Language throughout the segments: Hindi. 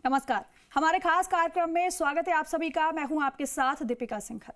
नमस्कार। हमारे खास कार्यक्रम में स्वागत है आप सभी का। मैं हूं आपके साथ दीपिका सिंघल।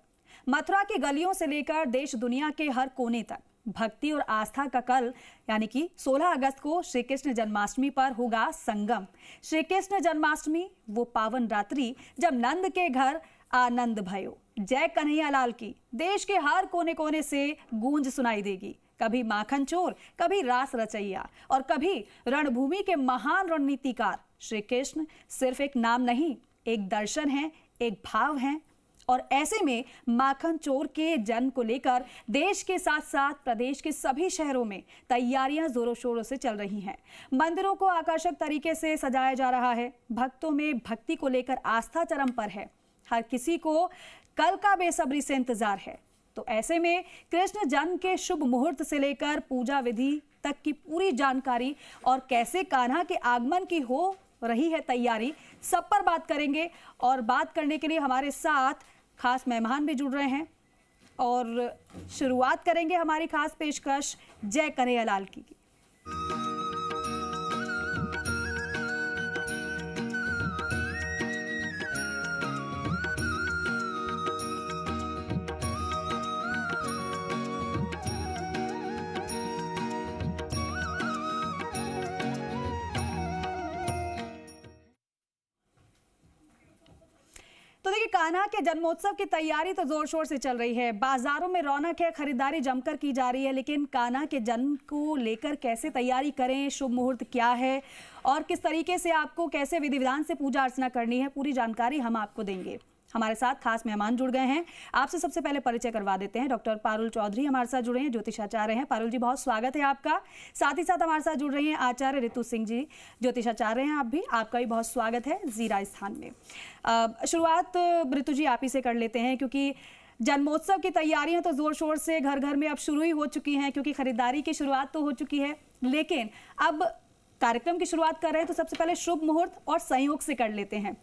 मथुरा की गलियों से लेकर देश दुनिया के हर कोने तक भक्ति और आस्था का कल यानी कि 16 अगस्त को श्री कृष्ण जन्माष्टमी पर होगा संगम। श्री कृष्ण जन्माष्टमी वो पावन रात्रि जब नंद के घर आनंद भयो। जय कन्हैया लाल की देश के हर कोने कोने से गूंज सुनाई देगी। कभी माखन चोर, कभी रास रचैया और कभी रणभूमि के महान रणनीतिकार। श्री कृष्ण सिर्फ एक नाम नहीं, एक दर्शन है, एक भाव है। और ऐसे में माखन चोर के जन्म को लेकर देश के साथ साथ प्रदेश के सभी शहरों में तैयारियां जोरों शोरों से चल रही हैं। मंदिरों को आकर्षक तरीके से सजाया जा रहा है। भक्तों में भक्ति को लेकर आस्था चरम पर है। हर किसी को कल का बेसब्री से इंतजार है। तो ऐसे में कृष्ण जन्म के शुभ मुहूर्त से लेकर पूजा विधि तक की पूरी जानकारी और कैसे कान्हा के आगमन की हो रही है तैयारी, सब पर बात करेंगे। और बात करने के लिए हमारे साथ खास मेहमान भी जुड़ रहे हैं और शुरुआत करेंगे हमारी खास पेशकश जय कन्हैया लाल की। तो देखिए, कान्हा के जन्मोत्सव की तैयारी तो जोर शोर से चल रही है। बाजारों में रौनक है, खरीदारी जमकर की जा रही है। लेकिन कान्हा के जन्म को लेकर कैसे तैयारी करें, शुभ मुहूर्त क्या है और किस तरीके से आपको कैसे विधि विधान से पूजा अर्चना करनी है, पूरी जानकारी हम आपको देंगे। हमारे साथ खास मेहमान जुड़ गए हैं। आपसे सबसे पहले परिचय करवा देते हैं। डॉक्टर पारुल चौधरी हमारे साथ जुड़े हैं, ज्योतिषाचार्य हैं। पारुल जी, बहुत स्वागत है आपका। साथ ही साथ हमारे साथ जुड़ रही हैं आचार्य ऋतु सिंह जी, ज्योतिषाचार्य हैं आप भी। आपका भी बहुत स्वागत है जी राजस्थान में। शुरुआत ऋतु जी आप ही से कर लेते हैं, क्योंकि जन्मोत्सव की तैयारियां तो जोर शोर से घर घर में अब शुरू ही हो चुकी हैं, क्योंकि खरीदारी की शुरुआत तो हो चुकी है। लेकिन अब कार्यक्रम की शुरुआत कर रहे हैं तो सबसे पहले शुभ मुहूर्त और संयोग से कर लेते हैं।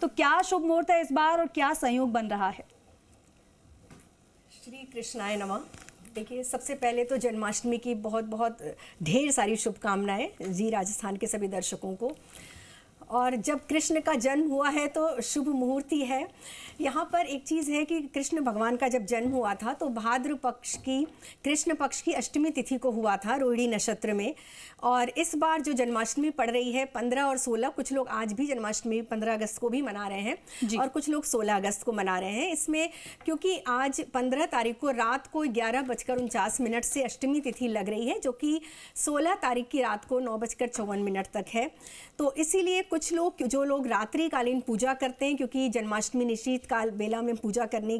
तो क्या शुभ मुहूर्त है इस बार और क्या संयोग बन रहा है? श्री कृष्णाय नमः। देखिए, सबसे पहले तो जन्माष्टमी की बहुत बहुत ढेर सारी शुभकामनाएं जी राजस्थान के सभी दर्शकों को। और जब कृष्ण का जन्म हुआ है तो शुभ मुहूर्त ही है। यहाँ पर एक चीज़ है कि कृष्ण भगवान का जब जन्म हुआ था तो भाद्र पक्ष की कृष्ण पक्ष की अष्टमी तिथि को हुआ था, रोहिणी नक्षत्र में। और इस बार जो जन्माष्टमी पड़ रही है 15 और 16, कुछ लोग आज भी जन्माष्टमी 15 अगस्त को भी मना रहे हैं और कुछ लोग 16 अगस्त को मना रहे हैं। इसमें क्योंकि आज 15 तारीख को रात को 11:49 से अष्टमी तिथि लग रही है, जो कि 16 तारीख की रात को 9:54 तक है। तो इसीलिए कुछ लोग जो लोग रात्रिकालीन पूजा करते हैं, क्योंकि जन्माष्टमी निश्चित काल बेला में पूजा करने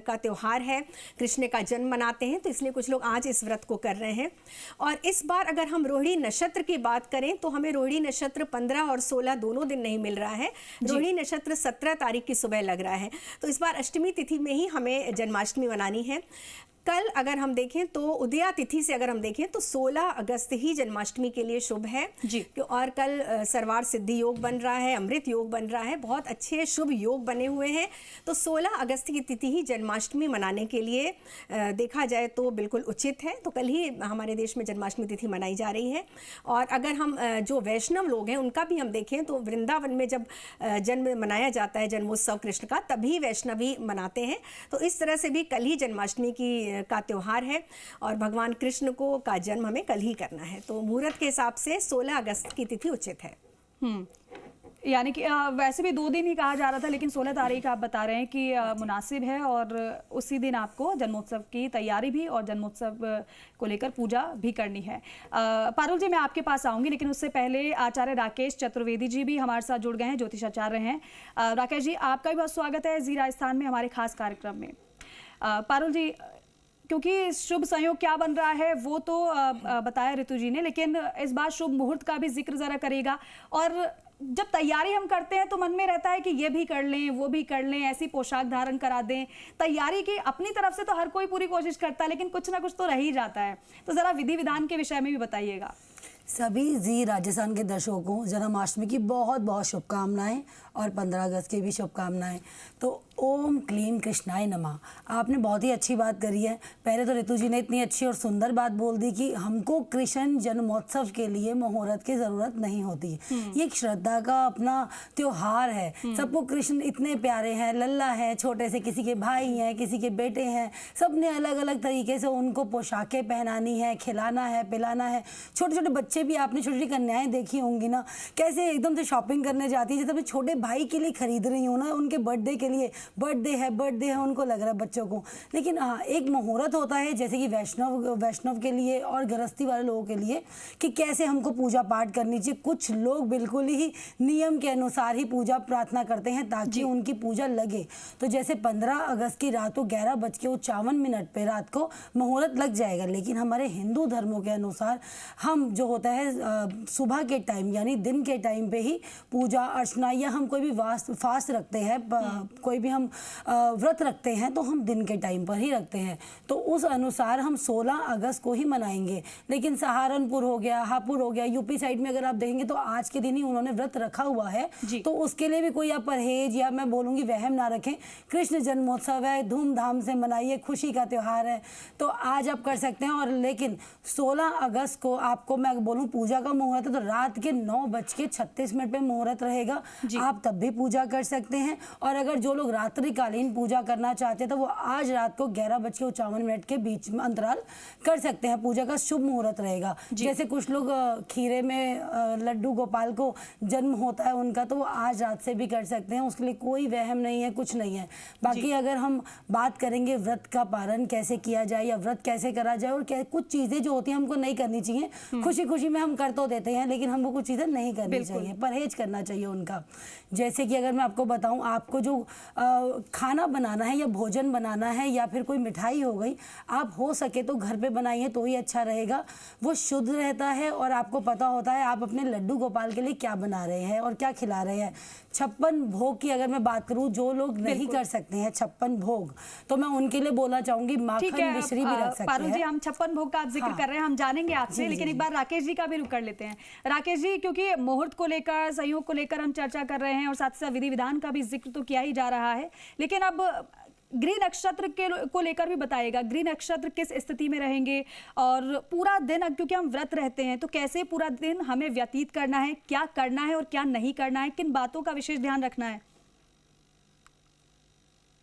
का त्यौहार है, कृष्ण का जन्म मनाते हैं, तो इसलिए कुछ लोग आज इस व्रत को कर रहे हैं। और इस बार अगर हम रोहिणी नक्षत्र की बात करें तो हमें रोहिणी नक्षत्र 15 और 16 दोनों दिन नहीं मिल रहा है। रोहिणी नक्षत्र 17 तारीख की सुबह लग रहा है। तो इस बार अष्टमी तिथि में ही हमें जन्माष्टमी मनानी है। कल अगर हम देखें तो उदया तिथि से अगर हम देखें तो 16 अगस्त ही जन्माष्टमी के लिए शुभ है जी। और कल सर्वार सिद्धि योग बन रहा है, अमृत योग बन रहा है, बहुत अच्छे शुभ योग बने हुए हैं। तो 16 अगस्त की तिथि ही जन्माष्टमी मनाने के लिए देखा जाए तो बिल्कुल उचित है। तो कल ही हमारे देश में जन्माष्टमी तिथि मनाई जा रही है। और अगर हम जो वैष्णव लोग हैं उनका भी हम देखें तो वृंदावन में जब जन्म मनाया जाता है, जन्मोत्सव कृष्ण का, तभी वैष्णवी मनाते हैं। तो इस तरह से भी कल ही जन्माष्टमी का त्यौहार है और भगवान कृष्ण को का जन्म हमें कल ही करना है। तो मुहूर्त के हिसाब से 16 अगस्त की तिथि उचित है। यानी कि वैसे भी 2 दिन ही कहा जा रहा था, लेकिन 16 तारीख आप बता रहे हैं कि मुनासिब है और उसी दिन आपको जन्मोत्सव की तैयारी भी और जन्मोत्सव को लेकर पूजा भी करनी है। पारुल जी, मैं आपके पास आऊंगी, लेकिन उससे पहले आचार्य राकेश चतुर्वेदी जी भी हमारे साथ जुड़ गए हैं, ज्योतिषाचार्य हैं। राकेश जी, आपका भी बहुत स्वागत है जी राजस्थान में हमारे खास कार्यक्रम में। पारुल जी, क्योंकि शुभ संयोग क्या बन रहा है वो तो बताया ऋतु जी ने, लेकिन इस बार शुभ मुहूर्त का भी जिक्र जरा करेगा। और जब तैयारी हम करते हैं तो मन में रहता है कि ये भी कर लें, वो भी कर लें, ऐसी पोशाक धारण करा दें। तैयारी की अपनी तरफ से तो हर कोई पूरी कोशिश करता है, लेकिन कुछ ना कुछ तो रह ही जाता है। तो जरा विधि विधान के विषय में भी बताइएगा। सभी जी राजस्थान के दर्शकों को जन्माष्टमी की बहुत बहुत शुभकामनाएं और 15 अगस्त की भी शुभकामनाएं। तो ओम क्लीम कृष्णाय नमः। आपने बहुत ही अच्छी बात करी है। पहले तो ऋतु जी ने इतनी अच्छी और सुंदर बात बोल दी कि हमको कृष्ण जन्मोत्सव के लिए मुहूर्त की ज़रूरत नहीं होती। ये एक श्रद्धा का अपना त्योहार है। सबको कृष्ण इतने प्यारे हैं, लल्ला है, छोटे से किसी के भाई हैं, किसी के बेटे हैं, सब ने अलग अलग तरीके से उनको पोशाकें पहनानी है, खिलाना है, पिलाना है। छोटे छोटे बच्चे भी, आपने छोटी छोटी कन्याएं देखी होंगी ना, कैसे एकदम से शॉपिंग करने जाती है, जैसे मैं छोटे भाई के लिए खरीद रही हूँ ना, उनके बर्थडे के लिए। बर्थडे है उनको लग रहा है बच्चों को। लेकिन हाँ, एक मुहूर्त होता है जैसे कि वैष्णव के लिए और गृहस्थी वाले लोगों के लिए, कि कैसे हमको पूजा पाठ करनी चाहिए। कुछ लोग बिल्कुल ही नियम के अनुसार ही पूजा प्रार्थना करते हैं ताकि उनकी पूजा लगे। तो जैसे 15 अगस्त की रात को 11:51 पे रात को मुहूर्त लग जाएगा। लेकिन हमारे हिंदू धर्मों के अनुसार हम जो होता है सुबह के टाइम यानी दिन के टाइम पे ही पूजा अर्चना, या हम कोई भी फास्ट रखते हैं, कोई भी हम व्रत रखते हैं तो हम दिन के टाइम पर ही रखते हैं। तो उस अनुसार हम 16 अगस्त को ही मनाएंगे। लेकिन सहारनपुर हो गया, हापुड़ हो गया, यूपी साइड में अगर आप देखेंगे तो आज के दिन ही उन्होंने व्रत रखा हुआ है। तो उसके लिए भी कोई आप परहेज या मैं बोलूँगी वहम ना रखें। कृष्ण जन्मोत्सव है, धूमधाम से मनाइए, खुशी का त्यौहार है, तो आज आप कर सकते हैं। और लेकिन 16 अगस्त को आपको मैं बोलूँ पूजा का मुहूर्त है तो रात के 9:36 पे मुहूर्त रहेगा। आप तब भी पूजा कर सकते हैं। और अगर जो लोग रात्रिकालीन पूजा करना चाहते हैं तो वो आज रात को 11:51 के बीच में अंतराल कर सकते हैं। पूजा का शुभ मुहूर्त रहेगा। जैसे कुछ लोग खीरे में लड्डू गोपाल को जन्म होता है उनका, तो वो आज रात से भी कर सकते हैं। उसके लिए कोई वहम नहीं है, कुछ नहीं है। बाकी अगर हम बात करेंगे व्रत का पालन कैसे किया जाए या व्रत कैसे करा जाए, और कुछ चीज़ें जो होती हैं हमको नहीं करनी चाहिए। खुशी खुशी में हम कर तो देते हैं, लेकिन हमको कुछ चीज़ें नहीं करनी चाहिए, परहेज करना चाहिए उनका। जैसे कि अगर मैं आपको बताऊं, आपको जो खाना बनाना है या भोजन बनाना है या फिर कोई मिठाई हो गई, आप हो सके तो घर पे बनाइए तो ही अच्छा रहेगा। वो शुद्ध रहता है और आपको पता होता है आप अपने लड्डू गोपाल के लिए क्या बना रहे हैं और क्या खिला रहे हैं। 56 भोग की अगर मैं बात करूं, जो लोग नहीं कर सकते हैं 56 भोग, तो मैं उनके लिए बोलना चाहूंगी माखन मिश्री भी रख सकते हैं। पारुल जी, हम 56 भोग का आप जिक्र कर रहे हैं, हम जानेंगे आपसे, लेकिन एक बार राकेश जी का भी रुक कर लेते हैं। राकेश जी, क्योंकि मुहूर्त को लेकर, संयोग को लेकर हम चर्चा कर रहे हैं और साथ ही साथ विधि विधान का भी जिक्र तो किया ही जा रहा है, लेकिन अब गृह नक्षत्र को लेकर भी बताइएगा। गृह नक्षत्र किस स्थिति में रहेंगे और पूरा दिन, क्योंकि हम व्रत रहते हैं, तो कैसे पूरा दिन हमें व्यतीत करना है, क्या करना है और क्या नहीं करना है, किन बातों का विशेष ध्यान रखना है?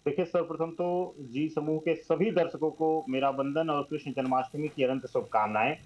देखिए, सर्वप्रथम तो जी समूह के सभी दर्शकों को मेरा वंदन और कृष्ण जन्माष्टमी की अनंत शुभकामनाएं।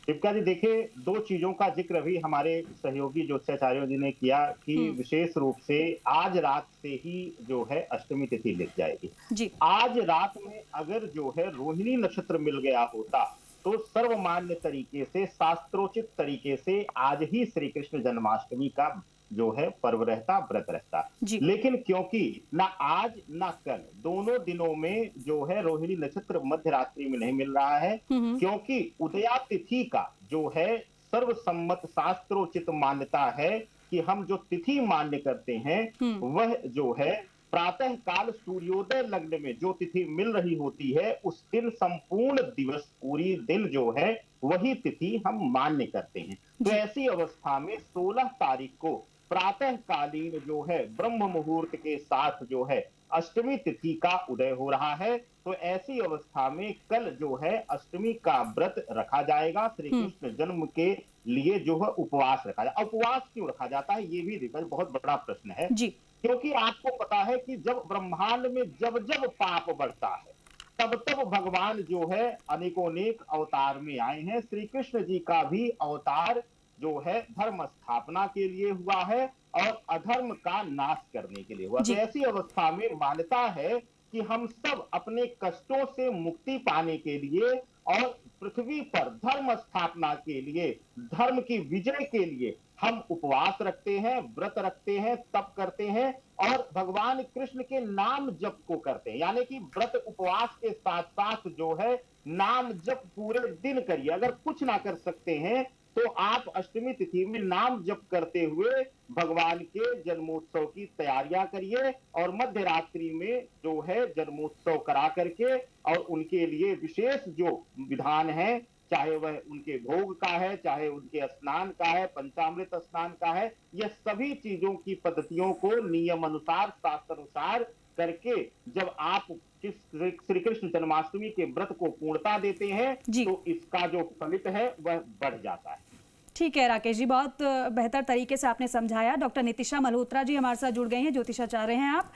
दीपिका जी, देखिए, दो चीजों का जिक्र भी हमारे सहयोगी ज्योतिषाचार्यों जी ने किया कि विशेष रूप से आज रात से ही जो है अष्टमी तिथि लिख जाएगी जी। आज रात में अगर जो है रोहिणी नक्षत्र मिल गया होता तो सर्वमान्य तरीके से, शास्त्रोचित तरीके से आज ही श्री कृष्ण जन्माष्टमी का जो है पर्व रहता, व्रत रहता। लेकिन क्योंकि ना आज ना कल, दोनों दिनों में जो है रोहिणी नक्षत्र मध्य रात्रि में नहीं मिल रहा है, क्योंकि उदया तिथि का जो है सर्वसम्मत शास्त्रोचित मान्यता है कि हम जो तिथि मान्य करते हैं वह जो है प्रातः काल सूर्योदय लग्न में जो तिथि मिल रही होती है, उस दिन संपूर्ण दिवस, पूरी दिन जो है वही तिथि हम मान्य करते हैं। तो ऐसी अवस्था में 16 तारीख को प्रातः कालीन जो है ब्रह्म मुहूर्त के साथ जो है अष्टमी तिथि का उदय हो रहा है। तो ऐसी अवस्था में कल जो है अष्टमी का व्रत रखा जाएगा। श्री कृष्ण जन्म के लिए जो है उपवास रखा जाए। उपवास क्यों रखा जाता है, ये भी बहुत बड़ा प्रश्न है जी। क्योंकि आपको पता है कि जब ब्रह्मांड में जब जब पाप बढ़ता है तब तब भगवान जो है अनेकोनेक अवतार में आए हैं। श्री कृष्ण जी का भी अवतार जो है धर्म स्थापना के लिए हुआ है और अधर्म का नाश करने के लिए हुआ। तो ऐसी अवस्था में मान्यता है कि हम सब अपने कष्टों से मुक्ति पाने के लिए और पृथ्वी पर धर्म स्थापना के लिए, धर्म की विजय के लिए हम उपवास रखते हैं, व्रत रखते हैं, तप करते हैं और भगवान कृष्ण के नाम जप को करते हैं। यानी कि व्रत उपवास के साथ साथ जो है नाम जप पूरे दिन करिए। अगर कुछ ना कर सकते हैं तो आप अष्टमी तिथि में नाम जप करते हुए भगवान के जन्मोत्सव की तैयारियां करिए और मध्य रात्रि में जो है जन्मोत्सव करा करके और उनके लिए विशेष जो विधान है, चाहे वह उनके भोग का है, चाहे उनके स्नान का है, पंचामृत स्नान का है, यह सभी चीजों की पद्धतियों को नियम अनुसार, शास्त्र अनुसार करके जब आप श्री कृष्ण जन्माष्टमी के व्रत को पूर्णता देते हैं तो इसका जो फलित है वह बढ़ जाता है। ठीक है राकेश जी, बहुत बेहतर तरीके से आपने समझाया। डॉक्टर नितिशा मल्होत्रा जी हमारे साथ जुड़ गए हैं, ज्योतिषाचार्य हैं आप।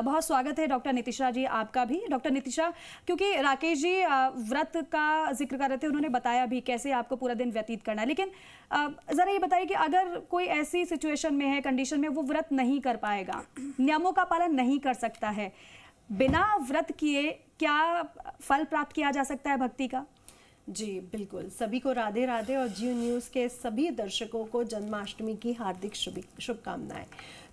बहुत स्वागत है डॉक्टर नितिशा जी आपका भी। डॉक्टर नितिशा, क्योंकि राकेश जी व्रत का जिक्र कर रहे थे, उन्होंने बताया भी कैसे आपको पूरा दिन व्यतीत करना है, लेकिन ज़रा ये बताइए कि अगर कोई ऐसी सिचुएशन में है, कंडीशन में वो व्रत नहीं कर पाएगा, नियमों का पालन नहीं कर सकता है, बिना व्रत किए क्या फल प्राप्त किया जा सकता है भक्ति का? जी बिल्कुल, सभी को राधे राधे और जियो न्यूज़ के सभी दर्शकों को जन्माष्टमी की हार्दिक शुभकामनाएं।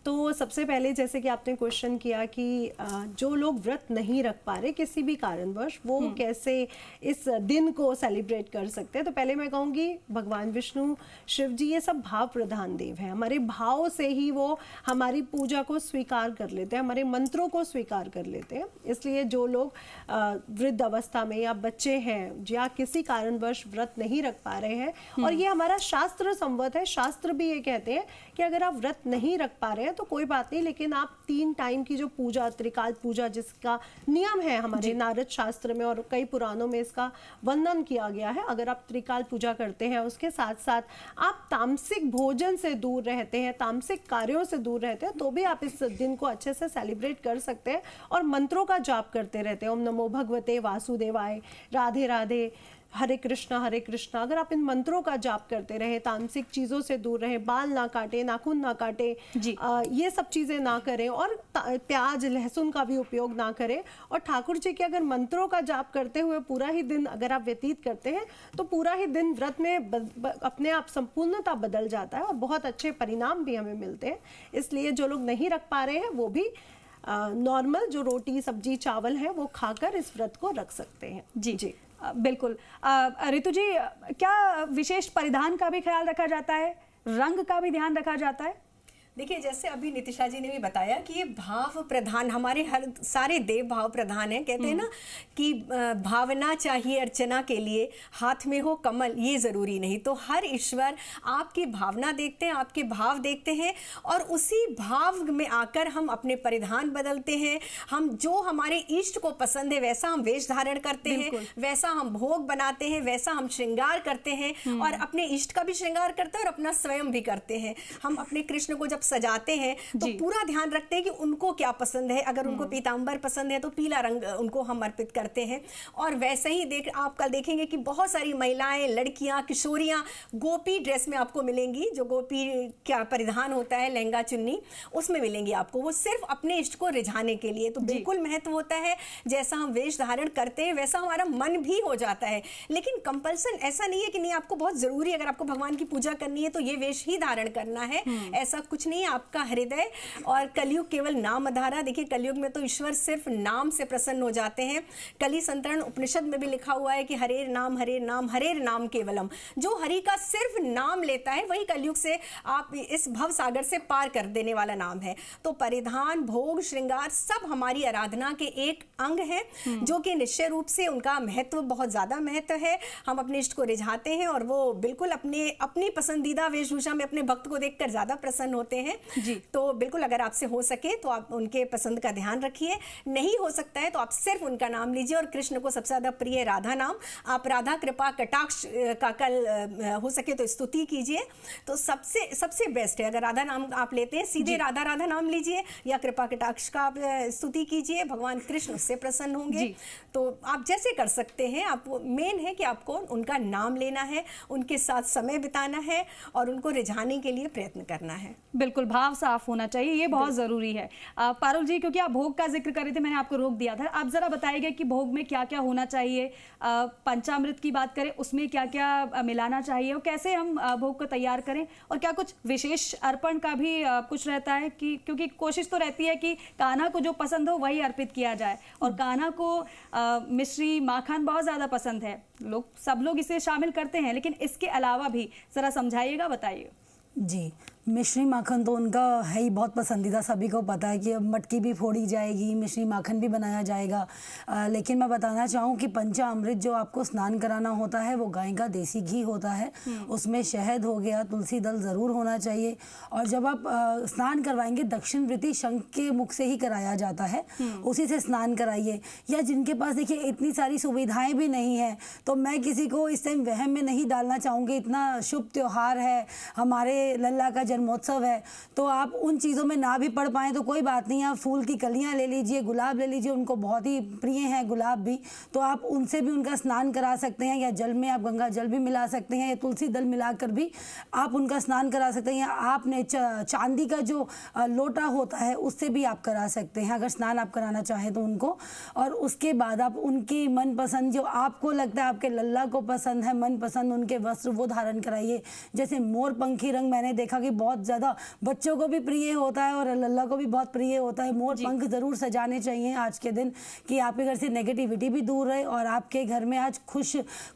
तो सबसे पहले जैसे कि आपने क्वेश्चन किया कि जो लोग व्रत नहीं रख पा रहे किसी भी कारणवश, वो कैसे इस दिन को सेलिब्रेट कर सकते हैं, तो पहले मैं कहूँगी भगवान विष्णु, शिव जी, ये सब भाव प्रधान देव हैं। हमारे भाव से ही वो हमारी पूजा को स्वीकार कर लेते हैं, हमारे मंत्रों को स्वीकार कर लेते हैं। इसलिए जो लोग वृद्ध अवस्था में या बच्चे हैं या किसी कारणवश व्रत नहीं रख पा रहे हैं, और ये हमारा शास्त्र संवत है, शास्त्र भी ये कहते हैं कि अगर आप व्रत नहीं रख पा रहे हैं तो कोई बात नहीं, लेकिन आप 3 टाइम की जो पूजा, त्रिकाल पूजा जिसका नियम है हमारे नारद शास्त्र में और कई पुराणों में इसका वर्णन किया गया है, अगर आप त्रिकाल पूजा करते हैं, उसके साथ साथ आप तामसिक भोजन से दूर रहते हैं, तामसिक कार्यों से दूर रहते हैं, तो भी आप इस दिन को अच्छे से सेलिब्रेट कर सकते हैं और मंत्रों का जाप करते रहते हैं। ओम नमो भगवते वासुदेवाय, राधे राधे, हरे कृष्णा हरे कृष्णा। अगर आप इन मंत्रों का जाप करते रहे, तामसिक चीज़ों से दूर रहे, बाल ना काटे, नाखून ना काटे, ये सब चीज़ें ना करें, और प्याज लहसुन का भी उपयोग ना करें, और ठाकुर जी के अगर मंत्रों का जाप करते हुए पूरा ही दिन अगर आप व्यतीत करते हैं तो पूरा ही दिन व्रत में अपने आप संपूर्णता बदल जाता है और बहुत अच्छे परिणाम भी हमें मिलते हैं। इसलिए जो लोग नहीं रख पा रहे हैं वो भी नॉर्मल जो रोटी सब्जी चावल है वो खाकर इस व्रत को रख सकते हैं। जी बिल्कुल। ऋतु जी, क्या विशेष परिधान का भी ख्याल रखा जाता है, रंग का भी ध्यान रखा जाता है? देखिए, जैसे अभी नितिशा जी ने भी बताया कि ये भाव प्रधान, हमारे हर सारे देव भाव प्रधान हैं। कहते हैं ना कि भावना चाहिए अर्चना के लिए, हाथ में हो कमल ये ज़रूरी नहीं। तो हर ईश्वर आपकी भावना देखते हैं, आपके भाव देखते हैं, और उसी भाव में आकर हम अपने परिधान बदलते हैं। हम जो हमारे इष्ट को पसंद है वैसा हम वेश धारण करते हैं, वैसा हम भोग बनाते हैं, वैसा हम श्रृंगार करते हैं, और अपने इष्ट का भी श्रृंगार करते हैं और अपना स्वयं भी करते हैं। हम अपने कृष्ण को जब सजाते हैं तो पूरा ध्यान रखते हैं कि उनको क्या पसंद है। अगर उनको पीतांबर पसंद है तो पीला रंग उनको हम अर्पित करते हैं। और वैसे ही आप कल देखेंगे कि बहुत सारी महिलाएं, लड़कियां, किशोरियां गोपी ड्रेस में आपको मिलेंगी। जो गोपी क्या परिधान होता है, लहंगा चुन्नी, उसमें मिलेंगी आपको, वो सिर्फ अपने इष्ट को रिझाने के लिए। तो बिल्कुल महत्व होता है, जैसा हम वेश धारण करते हैं वैसा हमारा मन भी हो जाता है। लेकिन कंपल्सन ऐसा नहीं है कि नहीं आपको बहुत जरूरी, अगर आपको भगवान की पूजा करनी है तो ये वेश ही धारण करना है, ऐसा कुछ नहीं। आपका हृदय और कलयुग केवल नाम आधारा। देखिए, कलयुग में तो ईश्वर सिर्फ नाम से प्रसन्न हो जाते हैं। कली संतरण उपनिषद में भी लिखा हुआ है कि हरेर नाम हरेर नाम केवलम। जो हरि का सिर्फ नाम लेता है वही कलयुग से आप इस भव सागर से पार कर देने वाला नाम है। तो परिधान, भोग, श्रृंगार सब हमारी आराधना के एक अंग है, जो कि निश्चय रूप से उनका महत्व, बहुत ज्यादा महत्व है। हम अपने इष्ट को रिझाते हैं और वो बिल्कुल अपनी पसंदीदा वेशभूषा में अपने भक्त को देखकर ज्यादा प्रसन्न होते हैं जी। तो बिल्कुल अगर आपसे हो सके तो आप उनके पसंद का ध्यान रखिए। नहीं हो सकता है तो आप सिर्फ उनका नाम लीजिए, और कृष्ण को सबसे ज्यादा प्रिय राधा नाम, आप राधा कृपा कटाक्ष का कल हो सके तो स्तुति कीजिए, तो सबसे बेस्ट है। अगर राधा नाम आप लेते हैं, सीधे राधा राधा नाम लीजिए या कृपा कटाक्ष का आप स्तुति कीजिए, भगवान कृष्ण उससे प्रसन्न होंगे। तो आप जैसे कर सकते हैं, आप मेन है कि आपको उनका नाम लेना है, उनके साथ समय बिताना है और उनको रिझाने के लिए प्रयत्न करना है। बिल्कुल, भाव साफ होना चाहिए, ये बहुत जरूरी है। पारुल जी, क्योंकि आप भोग का जिक्र कर रहे थे, मैंने आपको रोक दिया था, आप जरा बताइए कि भोग में क्या क्या होना चाहिए। पंचामृत की बात करें, उसमें क्या क्या मिलाना चाहिए और कैसे हम भोग को तैयार करें, और क्या कुछ विशेष अर्पण का भी कुछ रहता है कि क्योंकि कोशिश तो रहती है कि कान्हा को जो पसंद हो वही अर्पित किया जाए, और कान्हा को मिश्री माखन बहुत ज्यादा पसंद है, सब लोग इसे शामिल करते हैं, लेकिन इसके अलावा भी जरा समझाइएगा, बताइए। जी, मिश्री माखन तो उनका है ही बहुत पसंदीदा, सभी को पता है कि अब मटकी भी फोड़ी जाएगी, मिश्री माखन भी बनाया जाएगा। लेकिन मैं बताना चाहूँ कि पंचामृत जो आपको स्नान कराना होता है वो गाय का देसी घी होता है, उसमें शहद हो गया, तुलसी दल ज़रूर होना चाहिए। और जब आप स्नान करवाएंगे दक्षिणवृत्ति शंख के मुख से ही कराया जाता है, उसी से स्नान कराइए। या जिनके पास देखिए इतनी सारी सुविधाएँ भी नहीं है, तो मैं किसी को इस टाइम वहम में नहीं डालना चाहूँगी। इतना शुभ त्यौहार है, हमारे लल्ला का जन्मोत्सव है, तो आप उन चीज़ों में ना भी पढ़ पाएँ तो कोई बात नहीं, आप फूल की कलियां ले लीजिए, गुलाब ले लीजिए, उनको बहुत ही प्रिय हैं गुलाब भी, तो आप उनसे भी उनका स्नान करा सकते हैं। या जल में आप गंगा जल भी मिला सकते हैं, या तुलसी दल मिलाकर भी आप उनका स्नान करा सकते हैं। या आपने चांदी का जो लोटा होता है उससे भी आप करा सकते हैं अगर स्नान आप कराना चाहें तो उनको। और उसके बाद आप उनकी मनपसंद जो आपको लगता है आपके लल्ला को पसंद है, मनपसंद उनके वस्त्र वो धारण कराइए। जैसे मोर पंखी रंग मैंने देखा कि बहुत ज़्यादा बच्चों को भी प्रिय होता है और लल्ला को भी बहुत प्रिय होता है। मोर पंख ज़रूर सजाने चाहिए आज के दिन, कि आपके घर से नेगेटिविटी भी दूर रहे और आपके घर में आज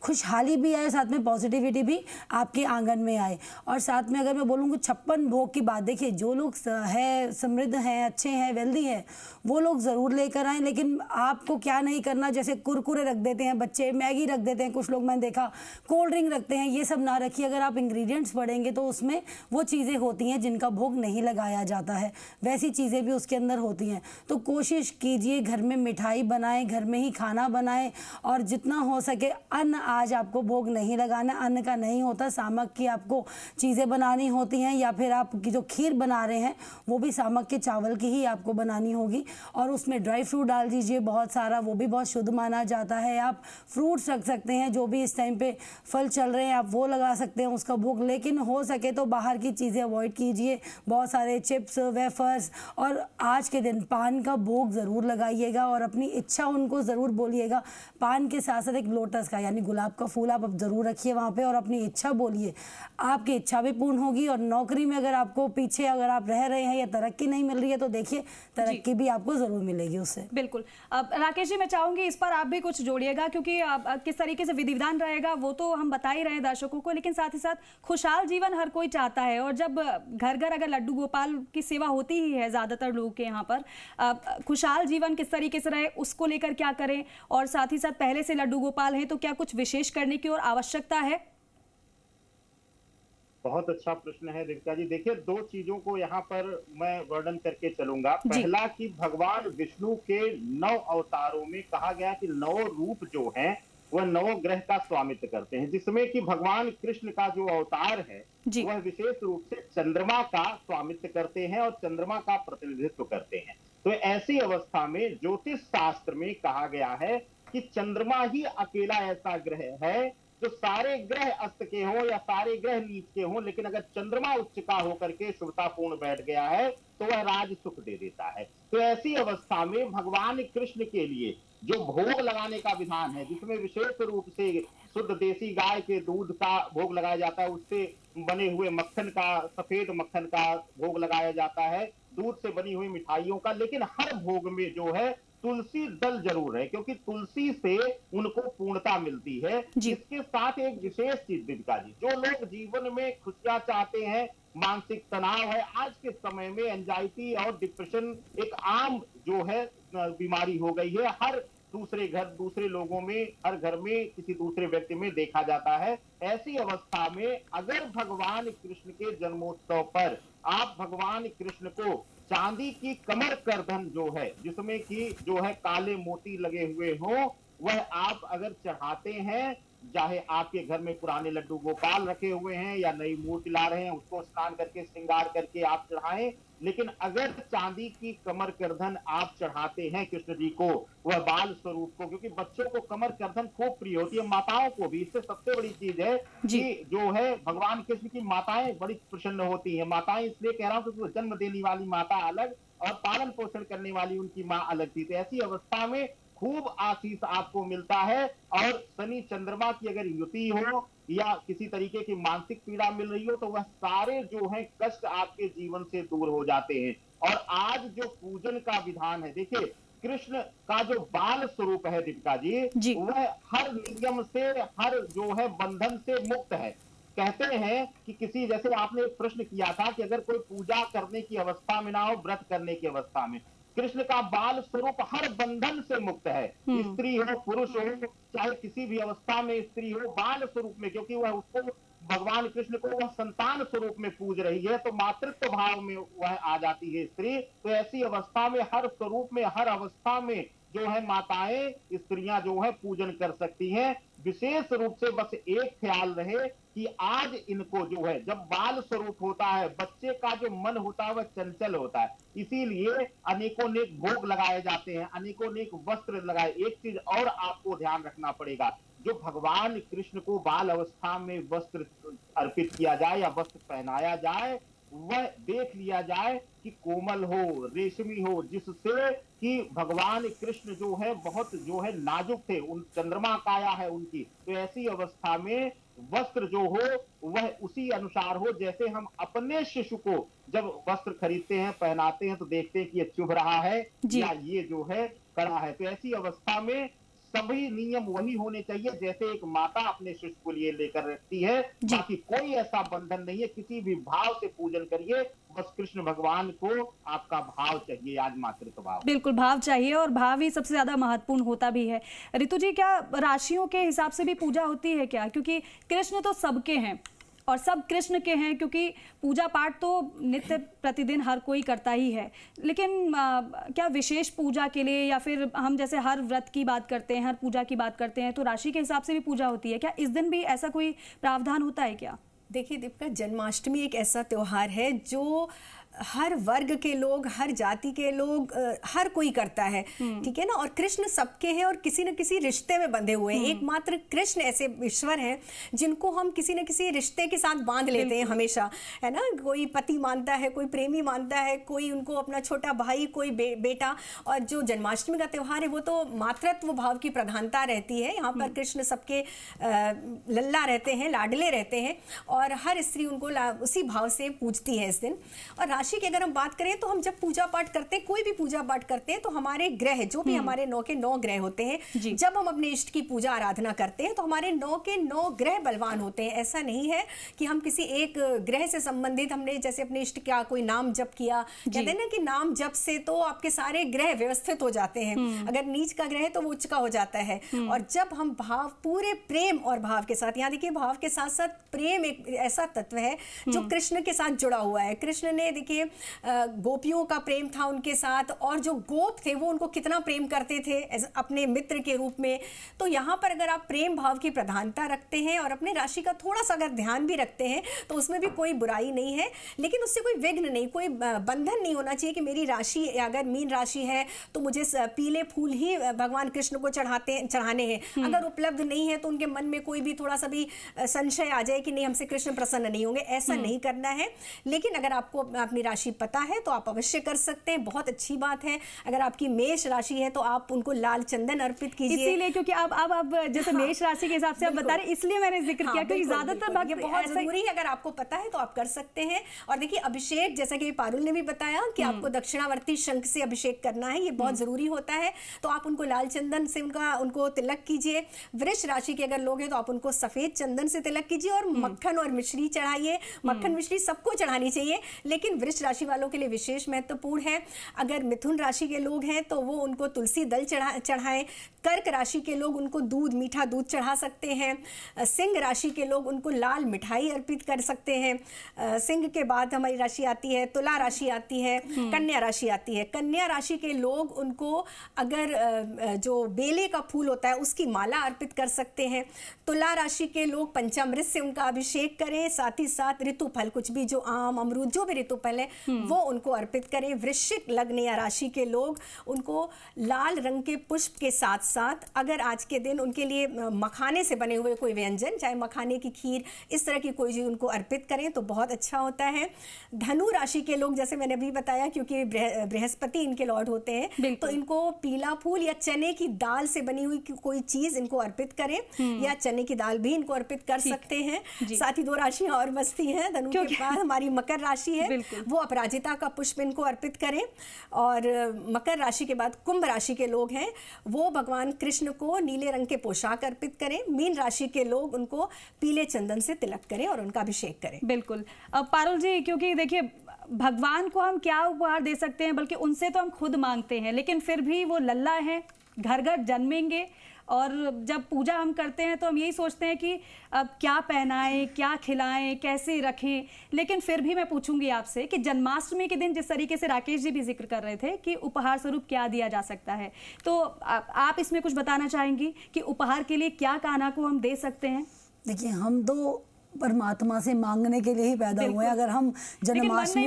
खुशहाली भी आए, साथ में पॉजिटिविटी भी आपके आंगन में आए। और साथ में अगर मैं बोलूँ कि 56 भोग की बात, देखिए जो लोग है समृद्ध हैं, अच्छे हैं, वेल्दी हैं, वो लोग ज़रूर लेकर आएँ। लेकिन आपको क्या नहीं करना, जैसे कुरकुरे रख देते हैं बच्चे, मैगी रख देते हैं कुछ लोग, मैंने देखा कोल्ड ड्रिंक रखते हैं, ये सब ना रखिए। अगर आप इंग्रेडिएंट्स पढ़ेंगे तो उसमें वो चीज़ें होती हैं जिनका भोग नहीं लगाया जाता है, वैसी चीज़ें भी उसके अंदर होती हैं। तो कोशिश कीजिए घर में मिठाई बनाएं, घर में ही खाना बनाएं, और जितना हो सके अन्न आज आपको भोग नहीं लगाना, अन्न का नहीं होता, सामक की आपको चीज़ें बनानी होती हैं। या फिर आप की जो खीर बना रहे हैं वो भी सामक के चावल की ही आपको बनानी होगी, और उसमें ड्राई फ्रूट डाल दीजिए बहुत सारा, वो भी बहुत शुद्ध माना जाता है। आप फ्रूट्स रख सकते हैं, जो भी इस टाइम पे फल चल रहे हैं आप वो लगा सकते हैं उसका भोग। लेकिन हो सके तो बाहर की चीज़ें अवॉइड कीजिए, बहुत सारे चिप्स, वेफर्स, और आज के दिन पान का भोग ज़रूर लगाइएगा और अपनी इच्छा उनको ज़रूर बोलिएगा। पान के साथ साथ एक लोटस का यानी गुलाब का फूल आप ज़रूर रखिए वहाँ पे और अपनी इच्छा बोलिए, आपकी इच्छा भी पूर्ण होगी। और नौकरी में अगर आपको पीछे अगर आप रह रहे हैं या तरक्की नहीं मिल रही है तो देखिए तरक्की भी आपको ज़रूर मिलेगी उससे। बिल्कुल। अब राकेश जी मैं चाहूँगी इस पर आप भी कुछ जोड़िएगा, क्योंकि किस तरीके से विधि विधान रहेगा वो तो हम बता ही रहे हैं दर्शकों को, लेकिन साथ ही साथ खुशहाल जीवन हर कोई चाहता है। और जब घर घर अगर लड्डू गोपाल की सेवा होती ही है ज़्यादातर लोगों के यहाँ पर, खुशहाल जीवन किस तरीके से रहे उसको लेकर क्या करें, और साथ ही साथ पहले से लड्डू गोपाल हैं तो क्या कुछ विशेष करने की और आवश्यकता है? बहुत अच्छा प्रश्न है दीपिका जी। देखिए, दो चीजों को यहाँ पर मैं वर्णन करके चलूंगा। पहला कि भगवान विष्णु के 9 अवतारों में कहा गया कि 9 रूप जो हैं वह 9 ग्रह का स्वामित्व करते हैं, जिसमें कि भगवान कृष्ण का जो अवतार है वह विशेष रूप से चंद्रमा का स्वामित्व करते हैं और चंद्रमा का प्रतिनिधित्व करते हैं। तो ऐसी अवस्था में ज्योतिष शास्त्र में कहा गया है कि चंद्रमा ही अकेला ऐसा ग्रह है जो सारे ग्रह अस्त के हों या सारे ग्रह नीच के हों, लेकिन अगर चंद्रमा उच्च का होकर के शुभतापूर्ण बैठ गया है तो वह राज सुख दे देता है। तो ऐसी अवस्था में भगवान कृष्ण के लिए जो भोग लगाने का विधान है, जिसमें विशेष रूप से शुद्ध देसी गाय के दूध का भोग लगाया जाता है, उससे बने हुए मक्खन का, सफेद मक्खन का भोग लगाया जाता है, दूध से बनी हुई मिठाइयों का, लेकिन हर भोग में जो है तुलसी दल जरूर है, क्योंकि तुलसी से उनको पूर्णता मिलती है। इसके साथ एक विशेष चीज दीपिका जी, जो लोग जीवन में खुशियां चाहते हैं, मानसिक तनाव है, आज के समय में एंजाइटी और डिप्रेशन एक आम जो है बीमारी हो गई है, हर दूसरे लोगों में, हर घर में किसी दूसरे व्यक्ति में देखा जाता है। ऐसी अवस्था में अगर भगवान कृष्ण के जन्मोत्सव पर आप भगवान कृष्ण को चांदी की कमर करधन जो है, जिसमें कि जो है काले मोती लगे हुए हो, वह आप अगर चढ़ाते हैं, चाहे आपके घर में पुराने लड्डू गोपाल रखे हुए हैं या नई मूर्ति ला रहे हैं, उसको स्नान करके श्रृंगार करके आप चढ़ाएं, लेकिन अगर चांदी की कमर करधन आप चढ़ाते हैं कृष्ण जी को, वह बाल स्वरूप को, क्योंकि बच्चों को कमर करधन खूब प्रिय होती है, माताओं को भी। इससे सबसे बड़ी चीज है कि जो है भगवान कृष्ण की माताएं बड़ी प्रसन्न होती है। माताएं इसलिए कह रहा हूं क्योंकि जन्म देने वाली माता अलग और पालन पोषण करने वाली उनकी माँ अलग थी। तो ऐसी अवस्था में खूब आशीष आपको मिलता है। और शनि चंद्रमा की अगर युति हो या किसी तरीके की मानसिक पीड़ा मिल रही हो तो वह सारे जो है कष्ट आपके जीवन से दूर हो जाते हैं। और आज जो पूजन का विधान है, देखिए कृष्ण का जो बाल स्वरूप है दीपिका जी, वह हर नियम से, हर जो है बंधन से मुक्त है। कहते हैं कि किसी, जैसे आपने एक प्रश्न किया था कि अगर कोई पूजा करने की अवस्था में ना हो, व्रत करने की अवस्था में, कृष्ण का बाल स्वरूप हर बंधन से मुक्त है। स्त्री हो, पुरुष हो, चाहे किसी भी अवस्था में स्त्री हो, बाल स्वरूप में, क्योंकि वह उसको भगवान कृष्ण को वह संतान स्वरूप में पूज रही है, तो मातृत्व भाव में वह आ जाती है स्त्री। तो ऐसी अवस्था में, हर स्वरूप में, हर अवस्था में जो है माताएं, स्त्रियां जो है पूजन कर सकती हैं। विशेष रूप से बस एक ख्याल रहे कि आज इनको जो है, जब बाल स्वरूप होता है, बच्चे का जो मन होता है वह चंचल होता है, इसीलिए अनेकों नेक भोग लगाए जाते हैं, अनेकों नेक वस्त्र लगाए। एक चीज और आपको ध्यान रखना पड़ेगा, जो भगवान कृष्ण को बाल अवस्था में वस्त्र अर्पित किया जाए या वस्त्र पहनाया जाए, वह देख लिया जाए कि कोमल हो, रेशमी हो, जिससे कि भगवान कृष्ण जो है बहुत जो है नाजुक थे, उन चंद्रमा काया है उनकी। तो ऐसी अवस्था में वस्त्र जो हो वह उसी अनुसार हो, जैसे हम अपने शिशु को जब वस्त्र खरीदते हैं, पहनाते हैं, तो देखते हैं कि ये चुभ रहा है या ये जो है कड़ा है। तो ऐसी अवस्था में सभी नियम वही होने चाहिए जैसे एक माता अपने शिशु को लिए लेकर रखती है। बाकी कोई ऐसा बंधन नहीं है, किसी भी भाव से पूजन करिए, बस कृष्ण भगवान को आपका भाव चाहिए, आज मातृत्व भाव। बिल्कुल भाव चाहिए, और भाव ही सबसे ज्यादा महत्वपूर्ण होता भी है। ऋतु जी, क्या राशियों के हिसाब से भी पूजा होती है क्या? क्योंकि कृष्ण तो सबके हैं और सब कृष्ण के हैं, क्योंकि पूजा पाठ तो नित्य प्रतिदिन हर कोई करता ही है, लेकिन क्या विशेष पूजा के लिए, या फिर हम जैसे हर व्रत की बात करते हैं, हर पूजा की बात करते हैं, तो राशि के हिसाब से भी पूजा होती है क्या? इस दिन भी ऐसा कोई प्रावधान होता है क्या? देखिए दीपिका, जन्माष्टमी एक ऐसा त्योहार है जो हर वर्ग के लोग, हर जाति के लोग, हर कोई करता है, ठीक है ना। और कृष्ण सबके हैं और किसी न किसी रिश्ते में बंधे हुए हैं। एकमात्र कृष्ण ऐसे ईश्वर हैं जिनको हम किसी न किसी रिश्ते के साथ बांध लेते हैं हमेशा, है ना। कोई पति मानता है, कोई प्रेमी मानता है, कोई उनको अपना छोटा भाई, कोई बेटा। और जो जन्माष्टमी का त्यौहार है वो तो मातृत्व भाव की प्रधानता रहती है। यहाँ पर कृष्ण सबके लल्ला रहते हैं, लाडले रहते हैं, और हर स्त्री उनको उसी भाव से पूजती है इस दिन। और राशि की अगर हम बात करें तो हम जब पूजा पाठ करते हैं, कोई भी पूजा पाठ करते हैं, तो हमारे ग्रह जो भी हमारे 9 के 9 ग्रह होते हैं, जब हम अपने इष्ट की पूजा आराधना करते हैं तो हमारे 9 के 9 ग्रह बलवान होते हैं। ऐसा नहीं है कि हम किसी एक ग्रह से संबंधित, हमने जैसे अपने इष्ट का कोई नाम जप किया, कहते हैं ना कि नाम जप से तो आपके सारे ग्रह व्यवस्थित हो जाते हैं। अगर नीच का ग्रह तो वो उच्च का हो जाता है। और जब हम भाव, पूरे प्रेम और भाव के साथ, यहाँ देखिए भाव के साथ साथ प्रेम एक ऐसा तत्व है जो कृष्ण के साथ जुड़ा हुआ है। कृष्ण ने देखिए गोपियों का प्रेम था उनके साथ, और जो गोप थे वो उनको कितना प्रेम करते थे अपने मित्र के रूप में। तो यहाँ पर अगर आप प्रेम भाव की प्रधानता रखते हैं और अपने राशि का थोड़ा सा अगर ध्यान भी रखते हैं तो उसमें भी कोई बुराई नहीं है, लेकिन उससे कोई विघ्न नहीं, कोई बंधन नहीं होना चाहिए कि मेरी राशि अगर मीन राशि है तो मुझे पीले फूल ही भगवान कृष्ण को चढ़ाने हैं। अगर उपलब्ध नहीं है तो उनके मन में कोई भी थोड़ा सा भी संशय आ जाए कि नहीं, हमसे कृष्ण प्रसन्न नहीं होंगे, ऐसा नहीं करना है। लेकिन अगर आपको अपनी राशि पता है तो आप अवश्य कर सकते हैं, बहुत अच्छी बात है। अगर आपकी मेष राशि है तो आप उनको लाल चंदन अर्पित कीजिए। इसीलिए क्योंकि अब जैसे मेष राशि के हिसाब से आप बता रहे, इसलिए मैंने जिक्र किया, क्योंकि ज्यादातर भक्त बहुत जरूरी है, अगर आपको पता है तो आप कर सकते हैं। और देखिए अभिषेक, जैसा कि पारुल ने भी बताया कि आपको दक्षिणावर्ती शंख से अभिषेक करना है, ये बहुत जरूरी होता है। तो आप उनको लाल चंदन से उनको तिलक कीजिए। वृष राशि के अगर लोग हैं तो आप उनको सफेद चंदन से तिलक कीजिए और मक्खन और मिश्री चढ़ाइए। मक्खन मिश्री सबको चढ़ानी चाहिए, लेकिन वृष राशि वालों के लिए विशेष महत्वपूर्ण है। अगर मिथुन राशि के लोग हैं तो वो उनको तुलसी दल चढ़ाएं। कर्क राशि के लोग उनको मीठा दूध चढ़ा सकते हैं। सिंह राशि के लोग उनको लाल मिठाई अर्पित कर सकते हैं। सिंह के बाद हमारी राशि आती है, तुला राशि आती है, कन्या राशि आती है। कन्या राशि के लोग उनको अगर जो बेले का फूल होता है उसकी माला अर्पित कर सकते हैं। तुला राशि के लोग पंचामृत से उनका अभिषेक करें, साथ ही साथ ऋतु फल, कुछ भी जो आम, अमरूद, जो भी ऋतु फल है वो उनको अर्पित करें। वृश्चिक लग्न या राशि के लोग उनको लाल रंग के पुष्प के साथ साथ, अगर आज के दिन उनके लिए मखाने से बने हुए कोई व्यंजन, चाहे मखाने की खीर, इस तरह की कोई चीज उनको अर्पित करें तो बहुत अच्छा होता है। धनु राशि के लोग, जैसे मैंने अभी बताया, क्योंकि बृहस्पति इनके लॉर्ड होते हैं, तो इनको पीला फूल या चने की दाल से बनी हुई कोई चीज इनको अर्पित करें, या चने की दाल भी इनको अर्पित कर सकते हैं। साथ ही 2 राशियां और बचती हैं धनु के बाद, हमारी मकर राशि है। वो अपराजिता का पुष्प इनको अर्पित करें। और मकर राशि के बाद कुंभ राशि के लोग हैं वो भगवान कृष्ण को नीले रंग के पोशाक अर्पित करें। मीन राशि के लोग उनको पीले चंदन से तिलक करें और उनका अभिषेक करें। बिल्कुल। अब पारुल जी, क्योंकि देखिए भगवान को हम क्या उपहार दे सकते हैं, बल्कि उनसे तो हम खुद मांगते हैं, लेकिन फिर भी वो लल्ला हैं, घर घर जन्मेंगे, और जब पूजा हम करते हैं तो हम यही सोचते हैं कि अब क्या पहनाएं, क्या खिलाएं, कैसे रखें। लेकिन फिर भी मैं पूछूंगी आपसे कि जन्माष्टमी के दिन जिस तरीके से राकेश जी भी जिक्र कर रहे थे कि उपहार स्वरूप क्या दिया जा सकता है, तो आप इसमें कुछ बताना चाहेंगी कि उपहार के लिए क्या कान्हा को हम दे सकते हैं? देखिए, हम तो परमात्मा से मांगने के लिए ही पैदा हुए हैं। अगर हम जन्माष्टमी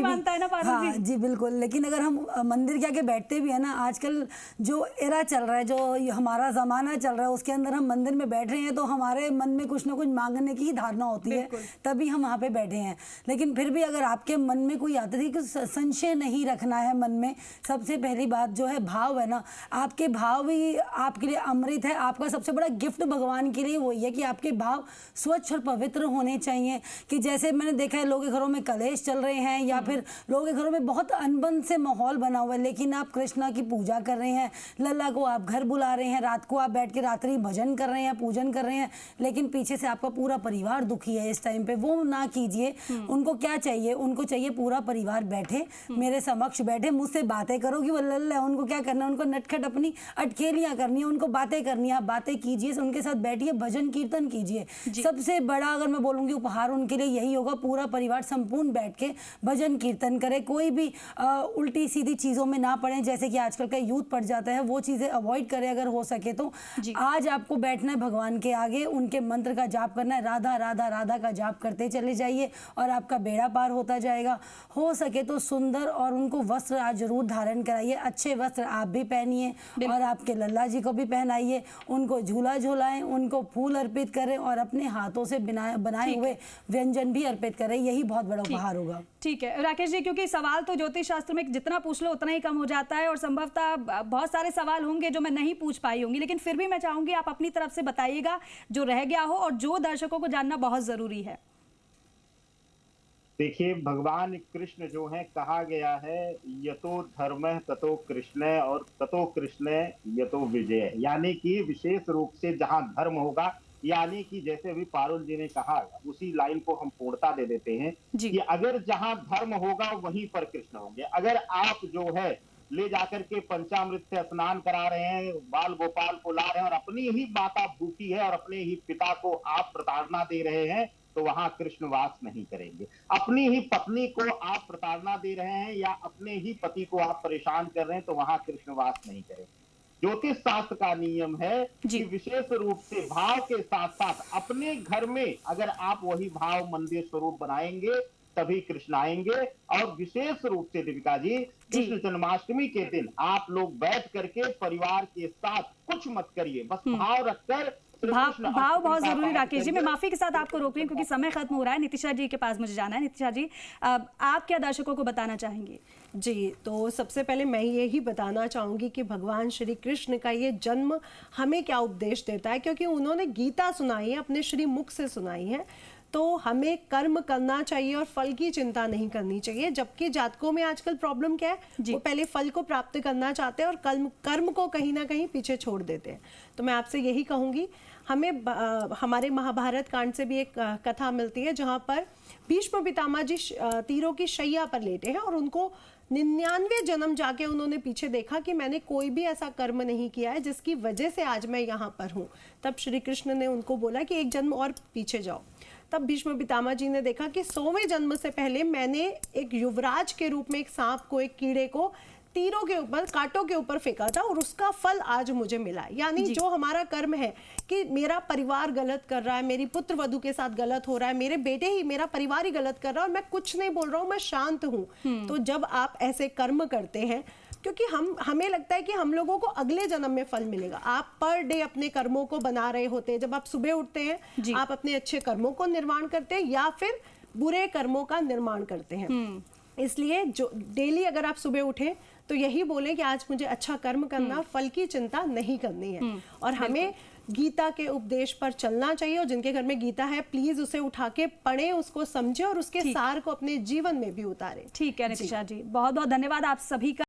हाँ जी बिल्कुल, लेकिन अगर हम मंदिर के आगे बैठते भी है ना, आजकल जो एरा चल रहा है, जो हमारा ज़माना चल रहा है, उसके अंदर हम मंदिर में बैठ रहे हैं तो हमारे मन में कुछ ना कुछ मांगने की ही धारणा होती है, तभी हम वहाँ पे बैठे हैं। लेकिन फिर भी अगर आपके मन में कोई आता है कि संशय नहीं रखना है मन में, सबसे पहली बात जो है भाव है ना, आपके भाव ही आपके लिए अमृत है। आपका सबसे बड़ा गिफ्ट भगवान के लिए वही है कि आपके भाव स्वच्छ और पवित्र होने चाहिए। कि जैसे मैंने देखा है लोगों के घरों में कलेश चल रहे हैं या फिर लोगों के घरों में बहुत अनबन से माहौल बना हुआ है, लेकिन आप कृष्णा की पूजा कर रहे हैं, लल्ला को आप घर बुला रहे हैं, रात को आप बैठ के रात्रि भजन कर रहे हैं, पूजन कर रहे हैं, लेकिन पीछे से आपका पूरा परिवार दुखी है इस टाइम पे, वो ना कीजिए। उनको क्या चाहिए? उनको चाहिए पूरा परिवार बैठे, मेरे समक्ष बैठे, मुझसे बातें करो कि वो लल्ला है, उनको क्या करना है, उनको नटखट अपनी अटखेलियां करनी है, उनको बातें करनी है, आप बातें कीजिए, उनके साथ बैठिए, भजन कीर्तन कीजिए। सबसे बड़ा अगर मैं बोलूँगी उपहार उनके लिए यही होगा, पूरा परिवार संपूर्ण बैठ के भजन कीर्तन करे, कोई भी उल्टी सीधी चीज़ों में ना पड़े, जैसे कि आजकल का यूथ पड़ जाता है, वो चीज़ें अवॉइड करें अगर हो सके तो। आज आपको बैठना है भगवान के आगे, उनके मंत्र का जाप करना है, राधा राधा राधा का जाप करते चले जाइए और आपका बेड़ा पार होता जाएगा। हो सके तो सुंदर और उनको वस्त्र आज जरूर धारण कराइए, अच्छे वस्त्र आप भी पहनिए और आपके लल्ला जी को भी पहनाइए, उनको झूला झूलाएं, उनको फूल अर्पित करें और अपने हाथों से बनाए हुए व्यंजन भी अर्पित करें, यही बहुत बड़ा उपहार होगा। ठीक है राकेश जी, क्योंकि सवाल तो ज्योतिष शास्त्र में जितना पूछ लो उतना ही कम हो जाता है और संभवतः बहुत सारे सवाल होंगे जो मैं नहीं पूछ पाई होंगी, लेकिन फिर भी मैं चाहूंगी आप अपनी तरफ से बताइएगा जो रह गया हो और जो दर्शकों को जानना बहुत जरूरी है। देखिए, भगवान कृष्ण जो है, कहा गया है यतो धर्म ततो कृष्ण और ततो कृष्ण यतो विजय, यानी कि विशेष रूप से जहां धर्म होगा, यानी कि जैसे अभी पारुल जी ने कहा, उसी लाइन को हम पूर्णता दे देते हैं कि अगर जहां धर्म होगा वहीं पर कृष्ण होंगे। अगर आप जो है ले जाकर के पंचामृत से स्नान करा रहे हैं, बाल गोपाल को ला रहे हैं और अपनी ही माता भूखी है और अपने ही पिता को आप प्रताड़ना दे रहे हैं, तो वहां कृष्ण वास नहीं करेंगे। अपनी ही पत्नी को आप प्रताड़ना दे रहे हैं या अपने ही पति को आप परेशान कर रहे हैं, तो वहां कृष्ण वास नहीं करेंगे। ज्योतिष शास्त्र का नियम है कि विशेष रूप से भाव के साथ साथ अपने घर में अगर आप वही भाव मंदिर स्वरूप बनाएंगे तभी कृष्ण आएंगे। और विशेष रूप से दीपिका जी, कृष्ण जन्माष्टमी के दिन आप लोग बैठ करके परिवार के साथ कुछ मत करिए, बस भाव रखकर भाव बहुत जरूरी। राकेश जी, मैं माफी के साथ आपको रोक रही हूँ क्योंकि समय खत्म हो रहा है। नितिशा जी के पास मुझे जाना है। नितिशा जी, आप क्या दर्शकों को बताना चाहेंगी? जी, तो सबसे पहले मैं यही बताना चाहूँगी कि भगवान श्री कृष्ण का ये जन्म हमें क्या उपदेश देता है, क्योंकि उन्होंने गीता सुनाई है, अपने श्री मुख से सुनाई है। तो हमें कर्म करना चाहिए और फल की चिंता नहीं करनी चाहिए। जबकि जातकों में आजकल प्रॉब्लम क्या है, वो पहले फल को प्राप्त करना चाहते हैं और कर्म को कहीं ना कहीं पीछे छोड़ देते हैं। तो मैं आपसे यही कहूँगी, हमें हमारे महाभारत कांड से भी एक कथा मिलती है जहाँ पर भीष्म पितामह जी तीरों की शैया पर लेटे हैं और उनको 99 जन्म जाके उन्होंने पीछे देखा कि मैंने कोई भी ऐसा कर्म नहीं किया है जिसकी वजह से आज मैं यहाँ पर हूँ। तब श्री कृष्ण ने उनको बोला कि एक जन्म और पीछे जाओ। तब भीष्म पितामह जी ने देखा कि 100वें जन्म से पहले मैंने एक युवराज के रूप में एक सांप को, एक कीड़े को तीरों के ऊपर, कांटों के ऊपर फेंका था और उसका फल आज मुझे मिला। यानी जो हमारा कर्म है कि मेरा परिवार गलत कर रहा है, मेरी पुत्र वधू के साथ गलत हो रहा है, मेरे बेटे ही, मेरा परिवार ही गलत कर रहा है और मैं कुछ नहीं बोल रहा हूँ, मैं शांत हूँ। तो जब आप ऐसे कर्म करते हैं, क्योंकि हमें लगता है कि हम लोगों को अगले जन्म में फल मिलेगा। आप पर डे अपने कर्मों को बना रहे होते हैं। जब आप सुबह उठते हैं, आप अपने अच्छे कर्मों को निर्माण करते हैं या फिर बुरे कर्मों का निर्माण करते हैं। इसलिए जो डेली अगर आप सुबह उठे तो यही बोलें कि आज मुझे अच्छा कर्म करना, फल की चिंता नहीं करनी है। और हमें गीता के उपदेश पर चलना चाहिए, और जिनके घर में गीता है प्लीज उसे उठा के पढ़े, उसको समझे और उसके सार को अपने जीवन में भी उतारे। ठीक है नितिशा जी, बहुत बहुत धन्यवाद आप सभी का।